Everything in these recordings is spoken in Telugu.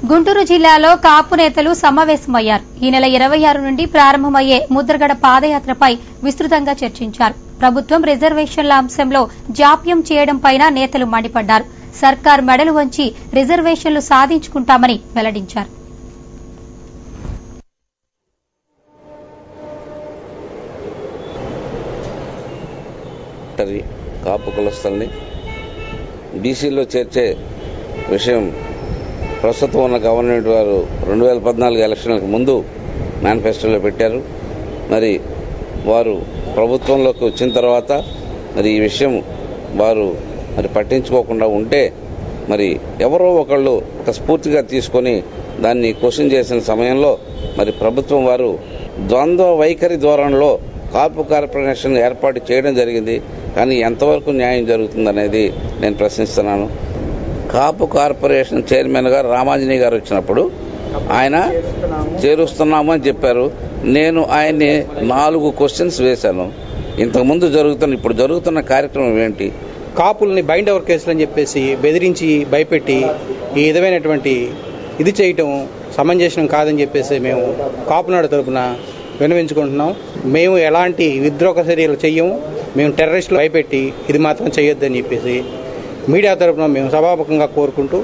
గుంటూరు జిల్లాలో కాపు నేతలు సమావేశమయ్యారు. ఈ నెల 26 నుండి ప్రారంభమయ్యే ముద్రగడ పాదయాత్రపై విస్తృతంగా చర్చించారు. ప్రభుత్వం రిజర్వేషన్ల అంశంలో జాప్యం చేయడంపైన నేతలు మండిపడ్డారు. సర్కార్ మెడలు వంచి రిజర్వేషన్లు సాధించుకుంటామని వెల్లడించారు. కాపు కులస్తుల్ని బీసీలో చేర్చే విషయం ప్రస్తుతం ఉన్న గవర్నమెంట్ వారు 2014 ఎలక్షన్లకు ముందు మేనిఫెస్టోలో పెట్టారు. మరి వారు ప్రభుత్వంలోకి వచ్చిన తర్వాత మరి ఈ విషయం వారు మరి పట్టించుకోకుండా ఉంటే మరి ఎవరో ఒకళ్ళు ఒక స్ఫూర్తిగా తీసుకొని దాన్ని క్వశ్చన్ చేసిన సమయంలో మరి ప్రభుత్వం వారు ద్వంద్వ వైఖరి ధోరణిలో కాపు కార్పొరేషన్ ఏర్పాటు చేయడం జరిగింది. కానీ ఎంతవరకు న్యాయం జరుగుతుందనేది నేను ప్రశ్నిస్తున్నాను. కాపు కార్పొరేషన్ చైర్మన్గా రామాంజనేయ గారు వచ్చినప్పుడు ఆయన చేరుస్తున్నాము అని చెప్పారు. నేను ఆయన్ని 4 క్వశ్చన్స్ వేశాను. ఇంతకుముందు ఇప్పుడు జరుగుతున్న కార్యక్రమం ఏంటి? కాపుల్ని బైండ్ ఓవర్ కేసులు అని చెప్పేసి బెదిరించి భయపెట్టి ఈ విధమైనటువంటి ఇది చేయటం సమంజసం కాదని చెప్పేసి మేము కాపునాడు తరపున విన్నవించుకుంటున్నాం. మేము ఎలాంటి విద్రోహ చర్యలు చెయ్యము. మేము టెర్రరిస్టులు భయపెట్టి ఇది మాత్రం చేయొద్దని చెప్పేసి మీడియా తరపున మేము సభాముఖంగా కోరుకుంటూ,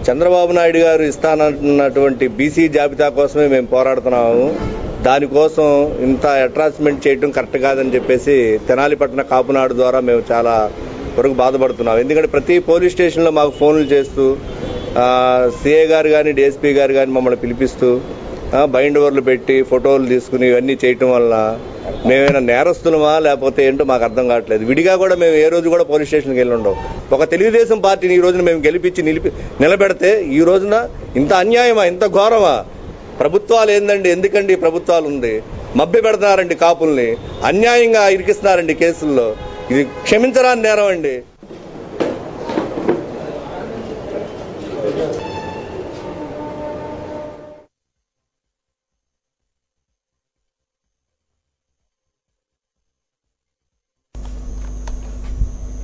చంద్రబాబు నాయుడు గారు ఇస్తానన్నటువంటి బీసీ జాబితా కోసమే మేము పోరాడుతున్నాము. దానికోసం ఇంత అట్రాచ్మెంట్ చేయడం కరెక్ట్ కాదని చెప్పేసి తెనాలి పట్టణ కాపునాడు ద్వారా మేము చాలా వరకు బాధపడుతున్నాం. ఎందుకంటే ప్రతి పోలీస్ స్టేషన్లో మాకు ఫోన్లు చేస్తూ సిఐ గారు కానీ డిఎస్పీ గారు కానీ మమ్మల్ని పిలిపిస్తూ బైండ్ ఓవర్లు పెట్టి ఫోటోలు తీసుకుని ఇవన్నీ చేయటం వల్ల మేమైనా నేరస్తులమా లేకపోతే ఏంటో మాకు అర్థం కావట్లేదు. విడిగా కూడా మేము ఏ రోజు కూడా పోలీస్ స్టేషన్కి వెళ్ళి ఉండవు. ఒక తెలుగుదేశం పార్టీని ఈ రోజున మేము గెలిపించి నిలబెడితే ఈ రోజున ఇంత అన్యాయమా, ఇంత ఘోరమా? ప్రభుత్వాలు ఏందండి, ఎందుకండి ప్రభుత్వాలు ఉంది? మభ్య పెడుతున్నారండి, కాపుల్ని అన్యాయంగా ఇరికిస్తున్నారండి కేసుల్లో. ఇది క్షమించరాని నేరం అండి.